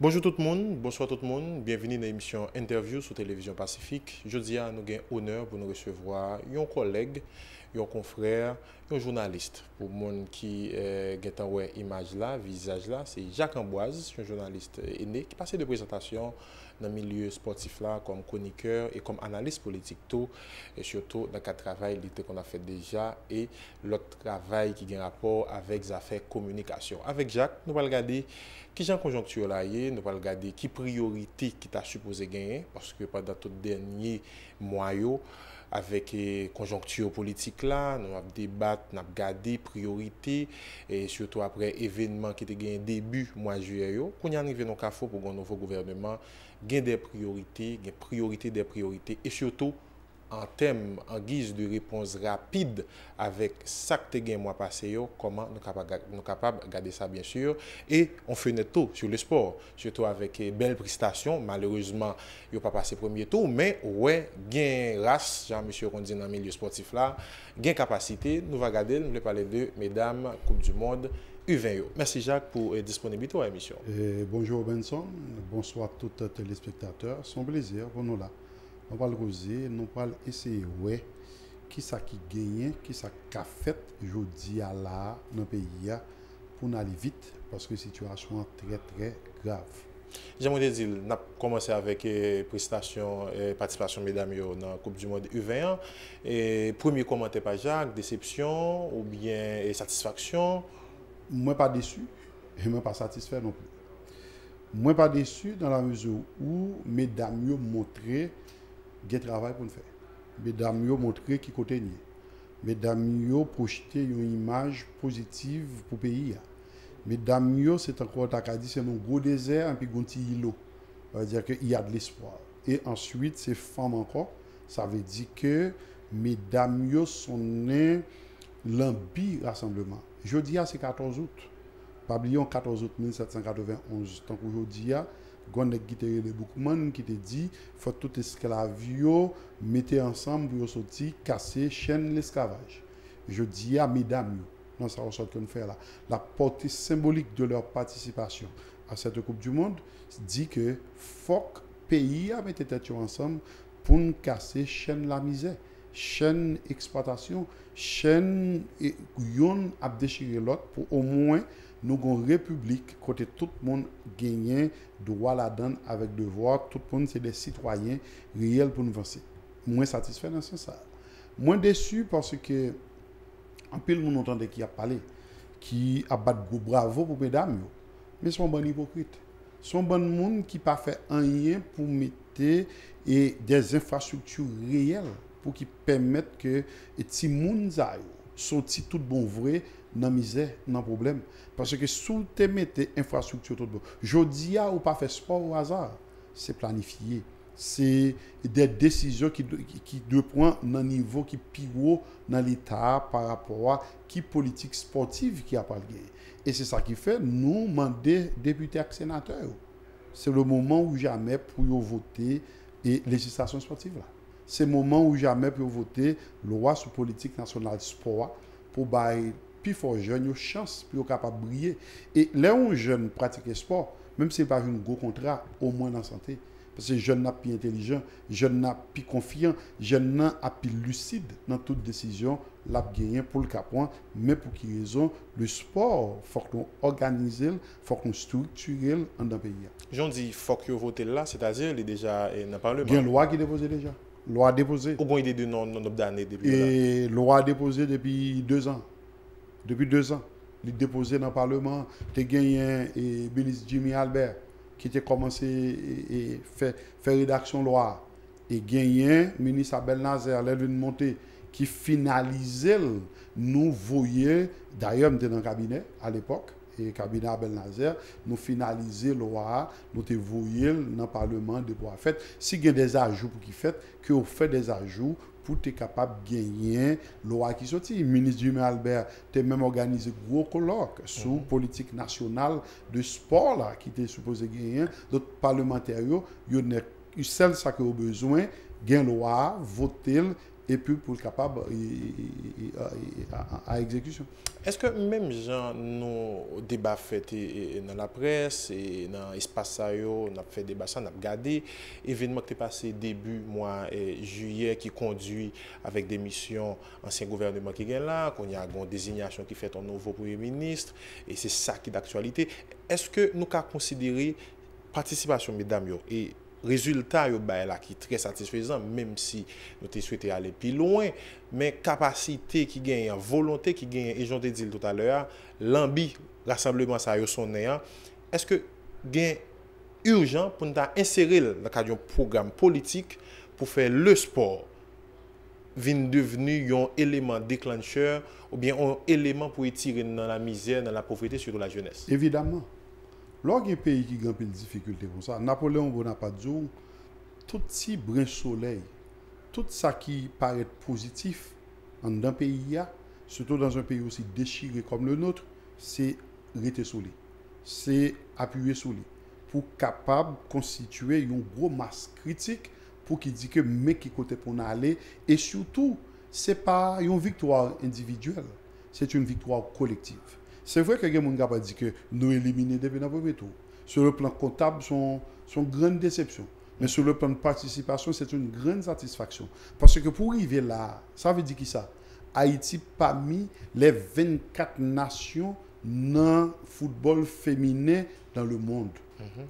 Bonjour tout le monde, bonsoir tout le monde, bienvenue dans l'émission Interview sur Télévision Pacifique. Jeudi, nous avons l'honneur pour nous recevoir un collègue, un confrère, un journaliste. Pour les gens qui ont une image là, visage là, c'est Jacques Amboise, un journaliste aîné qui passe de présentation dans le milieu sportif là comme chroniqueur et comme analyste politique tout et surtout dans le travail qu'on a fait déjà et l'autre travail qui a un rapport avec les affaires communication. Avec Jacques, nous allons regarder qui est conjoncture là, nous allons regarder qui priorité qui t'a supposé gagner parce que pendant tout dernier mois avec conjoncture politique là, nous avons débattu, nous avons regardé priorité et surtout après événement qui était gagné début mois de juillet, qu'on y arrive dans CAFO pour un nouveau gouvernement, gain des priorités, des priorités et surtout en termes, en guise de réponse rapide avec ça que tu as mois passé, comment nous sommes capables de garder ça bien sûr. Et on fait un tour sur le sport, surtout avec belles prestations. Malheureusement, il n'a pas passé premier tour, mais ouais, gain race, Jean-Monsieur Rondin dans le milieu sportif là, gain capacité. Nous allons regarder, nous allons parler de mesdames, Coupe du Monde. U20. Merci Jacques pour disponibilité à l'émission. Bonjour Benson, bonsoir tous les téléspectateurs. C'est un plaisir pour nous là. On va le causer, nous allons essayer ouais qui ça qui gagne, qui ça qui a fait aujourd'hui à là dans le pays pour nous aller vite parce que la situation est très très grave. J'aimerais dire, on a commencé avec prestation et participation mesdames dans la Coupe du Monde U21. Et premier commentaire par Jacques, déception ou bien satisfaction? Moi pas déçu et moi pas satisfait non plus. Moi pas déçu dans la mesure où mesdames ont montré qu'il y a travail pour nous faire. Mesdames ont montré qui côté ni. Mesdames ont projeté une image positive pour le pays. Mesdames c'est encore ta dit c'est un gros désert et puis un petit îlot. Ça veut dire qu'il y a de l'espoir. Et ensuite c'est femmes encore, ça veut dire que mesdames sont nées l'ambi rassemblement. Jeudi c'est 14 août. Pas oublier 14 août 1791 tant qu'aujourd'hui Gondek qui te beaucoup de monde qui te dit faut tout esclavio mettez ensemble pour sortir casser chaîne l'esclavage. Je dis à mesdames dans ça ressort que nous fait là la portée symbolique de leur participation à cette Coupe du monde dit que faut que pays a mettre tête ensemble pour nous casser chaîne la misère, chaîne exploitation, chaîne yon a déchirer l'autre pour au moins nous avons une république côté tout le monde gagne droit la donne avec devoir, tout le monde c'est des citoyens réels pour nous avancer. Moins satisfait dans ce sens. Moins déçu parce que en pile monde entendait qui a parlé, qui a battu gros bravo pour mesdames mais sont bon hypocrite. Sont bon monde qui pas fait rien pour mettre des infrastructures réelles pour qui permettent que ti moun za yo sorti tout bon vrai dans misère, dans problème parce que sous te mettez infrastructure tout bon. Jodi a ou pas fait sport au hasard, c'est planifié. C'est des décisions qui doivent prendre dans niveau qui plus haut dans l'état par rapport à qui politique sportive qui a pas gagné. Et c'est ça qui fait nous demander députés et sénateurs. C'est le moment où jamais pour voter et législation sportive là. C'est le moment où jamais pour voter loi sur politique nationale sport pour bailler plus fort jeune une chance pour capable briller et les jeunes pratiquer sport même si c'est pas un gros contrat au moins dans santé parce que jeune n'a plus intelligent, jeune n'a plus confiant, jeune n'a plus lucide dans toute décision l'a gagner pour le point mais pour qui raison le sport faut qu'on organise, faut qu'on structure dans le pays. J'en dis faut que voter là, c'est-à-dire il est déjà dans le parlement. Il y a une loi qui est déposée déjà. Loi déposée. Ou bon idée de non d'année depuis là. Et loi déposée depuis 2 ans. Depuis 2 ans, il est déposé dans le Parlement. Tu as gagné le ministre Jimmy Albert qui a commencé à faire rédaction loi. Et gagné le ministre Abel Nazaire, l'élève monté, qui finalisait, nous voyons, d'ailleurs, nous étions dans le cabinet à l'époque, et le cabinet Abel Nazaire, nous finalisons la loi, nous te voyons dans le Parlement de pouvoir faire. Si il y a des ajouts pour qui fait, que vous faites des ajouts pour être capable de gagner loi qui sortit. Le ministre Jimmy Albert a même organisé un gros colloque sur la politique nationale de sport là, qui était supposé gagner. D'autres parlementaires, ils ont seul ça qu'ils ont besoin, gagner loi, voter et puis pour le capable à exécution. Est-ce que même gens nos débats faits dans la presse et dans l'espace on a fait débat ça, on a regardé événement qui est passé début mois juillet qui conduit avec des missions ancien gouvernement qui est là, qu'on y a une désignation qui fait un nouveau premier ministre et c'est ça qui est d'actualité. Est-ce que nous avons considéré participation mesdames et résultat là qui est très satisfaisant même si nous te souhaité aller plus loin mais capacité qui gagne volonté qui gagne et j'en ai dit tout à l'heure l'ambi rassemblement ça yo son néant est-ce que gain urgent pour nous insérer dans le cadre d'un programme politique pour faire le sport vient devenu un élément déclencheur ou bien un élément pour tirer dans la misère dans la pauvreté surtout la jeunesse? Évidemment. Lorsqu'il y a un pays qui a des difficultés comme ça, Napoléon Bonaparte dit tout petit brin de soleil, tout ça qui paraît positif dans un pays, surtout dans un pays aussi déchiré comme le nôtre, c'est rester sur lui. C'est appuyer sur lui. Pour capable de constituer une grosse masse critique pour qu'il dise que mais qui côté pour aller. Et surtout, ce n'est pas une victoire individuelle, c'est une victoire collective. C'est vrai que les gens ont dit que nous éliminer depuis le premier tour. Sur le plan comptable, c'est une grande déception. Mais sur le plan de participation, c'est une grande satisfaction. Parce que pour arriver là, ça veut dire qui ça? Haïti parmi les 24 nations dans le football féminin dans le monde.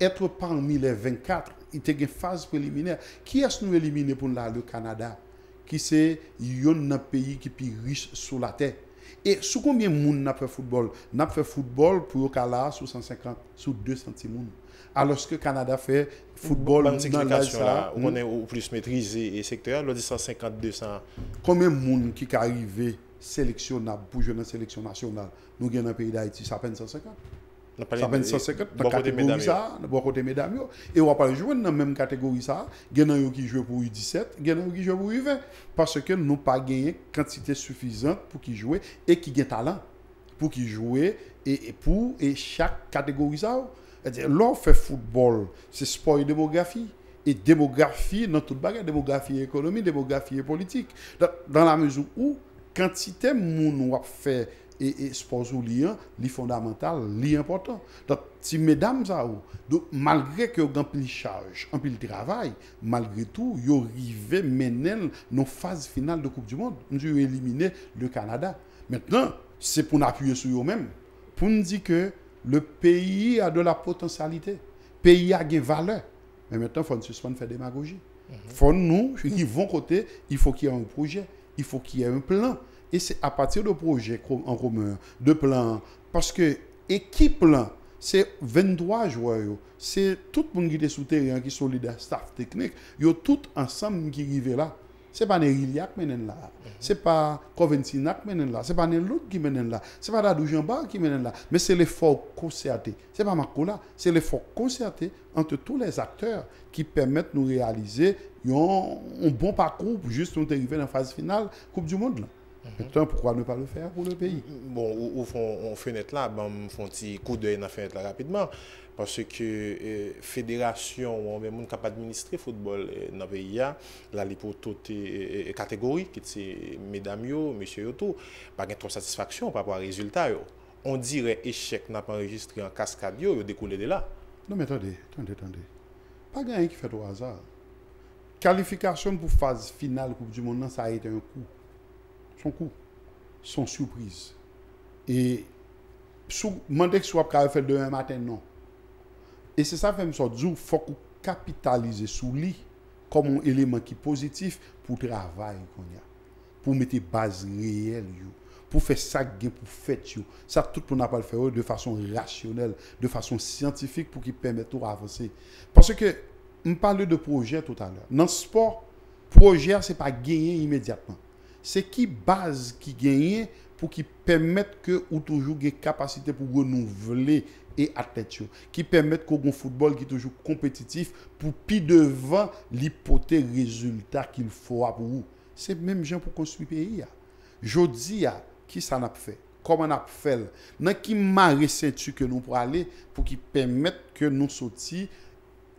Être parmi les 24, il y a une phase préliminaire. Qui est-ce nous éliminer pour là? Le Canada, qui c'est un pays qui est plus riche sur la terre. Et sous combien de monde n'a fait football? N'a fait football pour Okala sous 150, sous 200 monde. Alors que le Canada fait football dans là, on est au plus maîtrisé et secteur, le 150 200. Combien de monde qui est arrivé sélectionnable pour jouer dans la sélection nationale? Nous avons dans le pays d'Haïti, ça peine 150. Ça peine 150 dans la catégorie ça, dans côté mesdames. Et on va pas jouer dans la même catégorie ça. Il y en a qui jouent pour U17, il y en a qui jouent pour U20. Parce que nous n'avons pas gagné quantité suffisante pour qu'ils jouent et qui ont talent. Pour qu'ils jouent et chaque catégorie ça. L'on fait football, c'est sport et démographie. Et démographie, dans toute bagarre, démographie et économie, démographie et politique. Dans la mesure où, quantité de monde a fait et sport ou lien, li fondamental, li important. Donc, si mesdames ça donc malgré que vous avez charge, un pile travail, malgré tout, vous arrivez à mener nos phases finales de Coupe du Monde. Nous avons éliminé le Canada. Maintenant, c'est pour nous appuyer sur eux-mêmes. Pour nous dire que le pays a de la potentialité. Le pays a des valeurs. Mais maintenant, il faut nous suspendre faire démagogie. Il faut nous, qui vont côté, il faut qu'il y ait un projet, il faut qu'il y ait un plan. Et c'est à partir de projets en commun, de plans, parce que équipe plan, c'est 23 joueurs, c'est tout le monde qui est souterrain, qui est solidaire, staff technique, ils sont tous ensemble qui arrivent là. Ce n'est pas Nerilia qui mène là, ce n'est pas Coventina qui mène là, ce n'est pas l'autre qui mène là, ce n'est pas Dadou Jamba qui mène là, mais c'est l'effort concerté. Ce n'est pas Makola, c'est l'effort concerté entre tous les acteurs qui permettent de nous réaliser un bon parcours pour juste nous arriver dans la phase finale Coupe du Monde. Là. Maintenant, pourquoi ne pas le faire pour le pays? Bon, on fenêtre là, on fait un petit coup d'œil dans la fenêtre là rapidement. Parce que fédération ou même monde capable d'administrer football dans le pays, là, pour toutes les catégories, qui sont mesdames, messieurs, tout, pas de trop satisfaction par rapport aux résultats. On dirait échec n'a pas enregistré en cascade, il découlé de là. Non, mais attendez. Pas rien qui fait au hasard. Qualification pour phase finale Coupe du Monde, ça a été un coup. Son coup, son surprise. Et demander que soit faire demain matin, non. Et c'est ça fait me sorte il faut qu'on capitalise sur lui comme un élément qui est positif pour le travail qu'on a. Pour mettre base réelle, pour faire ça pour faire ça tout le monde n'a pas le faire de façon rationnelle, de façon scientifique pour qu'il permette de avancer. Parce que on parle de projet tout à l'heure. Dans le sport, projet c'est pas gagner immédiatement. C'est qui base qui gagne pour qui permettre que ou toujours des capacités pour renouveler et athlètes qui permettent qu'on ait un football qui est toujours compétitif pour plus devant l'hypothèse résultat qu'il faut pour vous. C'est même gens pour construire le pays. Je dis qui ça n'a fait, comment on a fait, dans qui marée ceinture que nous pour aller pour qui permettre que nous sortions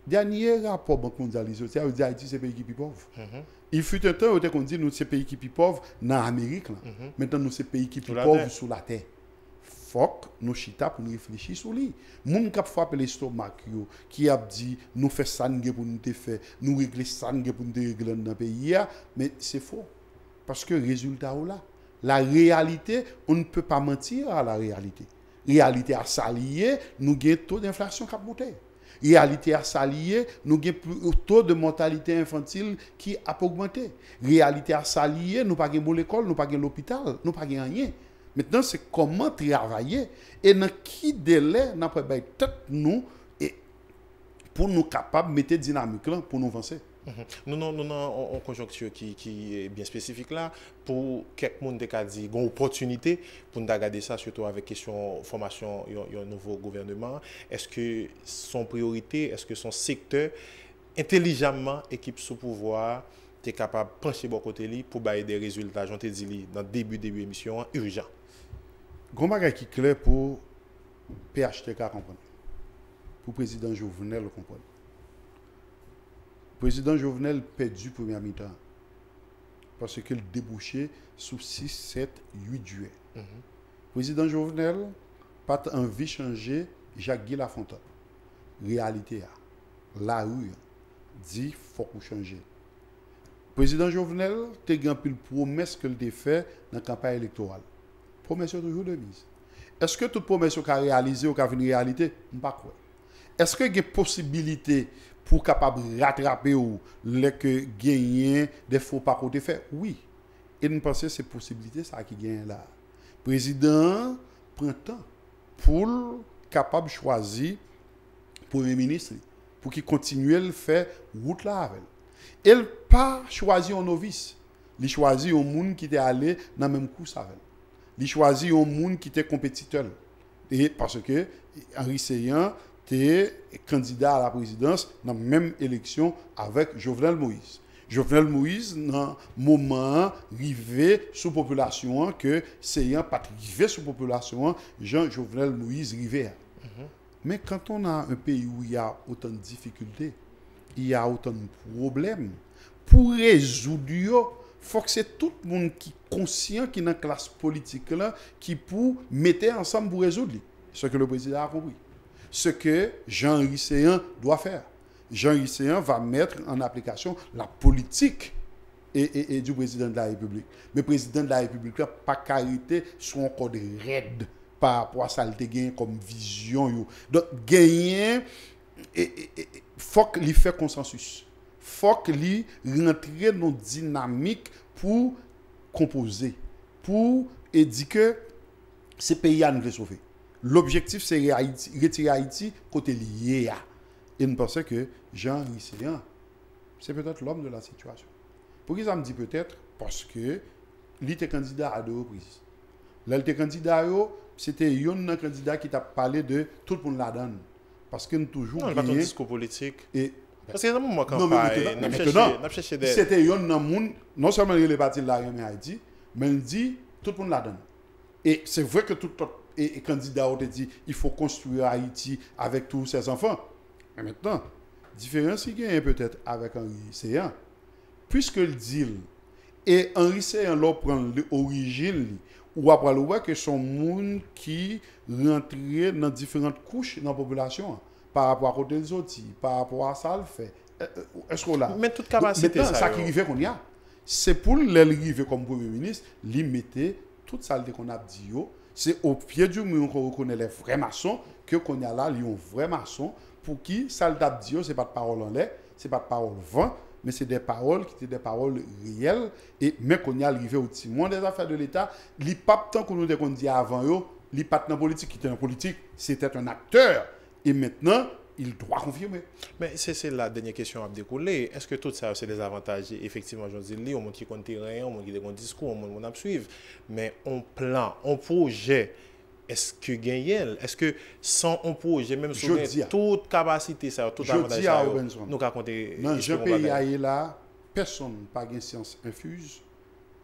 Dernier rapport Banque mondiale, ça veut dire Haïti c'est pays qui est plus pauvre. Il fut un temps où on dit nous c'est pays qui est plus pauvre dans l'Amérique. Maintenant nous c'est pays qui est plus pauvre sur la terre. Faut que nous chita pour nous réfléchir sur lui. Moun qui a frappé l'estomac qui a dit nous fait ça pour nous te faire, nous régler ça pour nous te régler dans le pays, mais c'est faux. Parce que résultat là, la réalité, on ne peut pas mentir à la réalité. Réalité à s'allier, nous avons taux d'inflation qui a monté. Réalité à s'allier, nous avons taux de mortalité infantile qui a augmenté. Réalité à s'allier, nous n'avons pas l'école, nous n'avons pas l'hôpital, nous n'avons pas rien. Maintenant, c'est comment travailler et dans quel délai nous avons tête nous et pour nous capables de mettre dynamique là pour nous avancer. Nous avons une conjoncture qui est bien spécifique là pour quelqu'un qui a dit une opportunité pour nous regarder ça, surtout avec question formation un nouveau gouvernement. Est-ce que son priorité, est-ce que son secteur intelligemment équipe sous pouvoir est capable de pencher bon côté pour bailler des résultats, j'en ai dit dans le début émission urgent. Grand bagage qui est clair pour PHTK comprendre. Pour le président Jovenel comprendre. Le président Jovenel perdu première mi-temps parce que le débouché sous 6, 7, 8 juillet. Le président Jovenel pas envie de changer Jacques-Guy Lafontaine. Réalité, la rue dit qu'il faut changer. Le président Jovenel a eu une promesse qu'il a fait dans la campagne électorale. Promesse toujours de mise. Est-ce que toute promesse qu'a réalisée ou qu'a une réalité? Je ne sais pas. Est-ce qu'il y a une possibilité pour capable rattraper ou les que gagner des faux pas côté fait? Oui. Et nous pensons que c'est possibilité ça qui gagne là. Le président prend temps pour capable choisir premier ministre pour qu'il continue à faire route là avec. Il pas choisir un novice. Il choisit un monde qui était allé dans le même course avec. Il choisit un monde qui était compétiteur. Et parce que Henri Seyhan était candidat à la présidence dans la même élection avec Jovenel Moïse. Jovenel Moïse, dans le moment, arrivé sous population, que Seyhan pas arrivé sous population, Jean-Jovenel Moïse arrivé. Mais quand on a un pays où il y a autant de difficultés, il y a autant de problèmes, pour résoudre, il faut que c'est tout le monde qui est conscient, qui est dans la classe politique, là, qui peut mettre ensemble pour résoudre. Ce que le président a compris. Ce que Jean-Henri Seyhan doit faire. Jean-Henri Seyhan va mettre en application la politique et du président de la République. Mais le président de la République n'a pas carité son code raide par rapport à ça qu'il a comme vision. Donc, gagner, il faut qu'il fasse consensus. Il faut qu'il rentre dans une dynamique pour composer, pour dire que ces pays à nous sauver. L'objectif, c'est retirer Haïti côté lié. Et nous pensons que Jean-Henri Seyhan, c'est peut-être l'homme de la situation. Pour qui ça me dit peut-être? Parce que il était candidat à 2 reprises. Là, il était candidat, c'était un candidat qui t'a parlé de tout le monde la donne. Parce que nous toujours. Non, il n'y a pas de discours politique. Et parce que c'est un moment quand c'était un monde, non seulement il est parti de la en Haïti, mais il dit tout le monde la donne. Et c'est vrai que tout et candidat a dit il faut construire Haïti avec tous ses enfants. Mais maintenant, différence il y a peut-être avec Henri Seyhan. Puisque le deal et Henri Seyhan là prend l'origine ou après le voir que son monde qui rentrait dans différentes couches dans la population par rapport à côté des autres, par rapport à ça le fait. Est-ce qu'on l'a? Mais toute capacité ça qui arrive qu'on y a, c'est pour l'arrivée comme premier ministre, lui mettait toute ça qu'on a dit. C'est au pied du mur qu'on reconnaît les vrais maçons, que qu'on y a là, ils ont vrais maçons, pour qui ça le dit, c'est pas de parole en l'air, c'est pas de parole vent, mais c'est des paroles qui étaient des paroles réelles. Et mais qu'on y a arrivé au petit monde des affaires de l'État, il n'y a pas tant qu'on nous dit avant, il n'y a pas de politique qui était en politique, c'était un acteur. Et maintenant, il doit confirmer. Mais c'est la dernière question à découler. Est-ce que tout ça, c'est des avantages? Effectivement, je dis, on montre qui compte terrain, on montre qui a un discours, on montre qu'on suivre. Mais on plan, on projet, est-ce que gagne? Est-ce que sans un projet, même si toute capacité, ça, tout avantage, nous avons compté. Dans ce pays là, personne n'a pas science infuse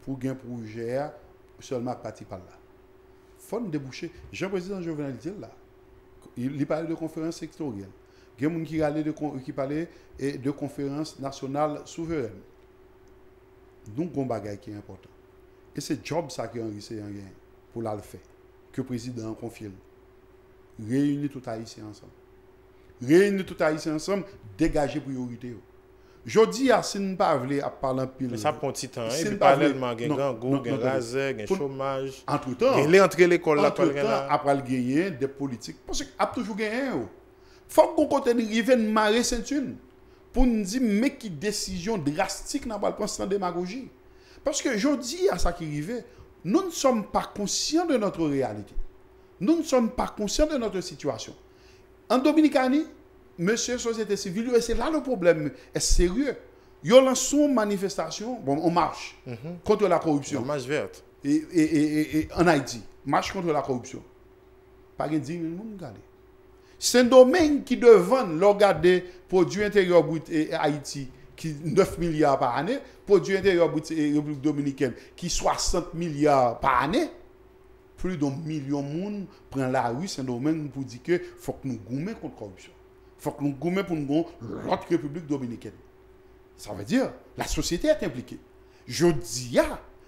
pour un projet seulement parti par là. Il faut nous déboucher. Jean-Président Jovenel dit là, il parle de conférence sectorielle. Il y a des gens qui parlaient de conférence nationale souveraine. Donc, il y a un bagage qui est important. Et c'est job ça qui est enrichi pour le faire. Que le président confie. Réunir tout Haïtien ensemble. Réunir tout Haïtien ensemble, dégager priorité. Je dis à si nous ne pas parler en pile. Mais ça prend un petit temps. Et puis parallèlement, il y a un gangou, il y a un raser, il y a un chômage. Entre-temps, il y a entre l'école là. Après le gagner des politiques. Parce qu'il y a toujours gagné. Il faut qu'on continue de arriver à marrer ceinture. Pour nous dire, mais qui décision drastique n'a pas le prendre sans démagogie. Parce que je dis à ça qui arrive, nous ne sommes pas conscients de notre réalité. Nous ne sommes pas conscients de notre situation. En Dominicanie, monsieur société civile, et c'est là le problème est sérieux. Ils ont lancé une manifestation, bon, on marche contre la corruption. Une marche verte. Et en Haïti, marche contre la corruption. Pas de 10 000 personnes. C'est un domaine qui devant regarder produit intérieur brut et Haïti qui 9 milliards par année, produit intérieur brut et République dominicaine qui 60 milliards par année. Plus d'un million de monde prend la rue, c'est un domaine pour dire que faut que nous gommions contre la corruption. Il faut que nous gommions pour nous l'autre République dominicaine. Ça veut dire la société est impliquée. Je dis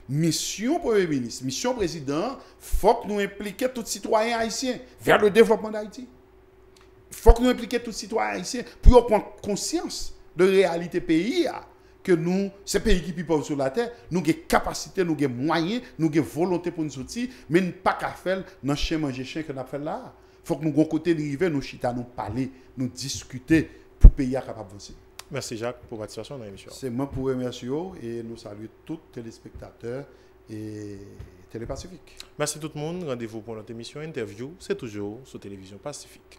mission Premier ministre, mission président, il faut que nous impliquions tous les citoyens haïtiens vers le développement d'Haïti. Il faut que nous impliquions tous les citoyens haïtiens pour prendre conscience de la réalité pays. Que nous, ces pays qui vivent sur la terre, nous avons capacité, nous avons moyens, nous avons volonté pour nous sortir, mais nous pas qu'à faire dans le chien manger chien que nous avons fait là. Il faut que nous, de côté arriver, nous chita, nous parler, nous discuter pour le pays capable d'avancer. Merci Jacques pour votre participation dans l'émission. C'est moi pour remercier et nous saluer tous les téléspectateurs et Télépacifique. Merci tout le monde. Rendez-vous pour notre émission Interview. C'est toujours sur Télévision Pacifique.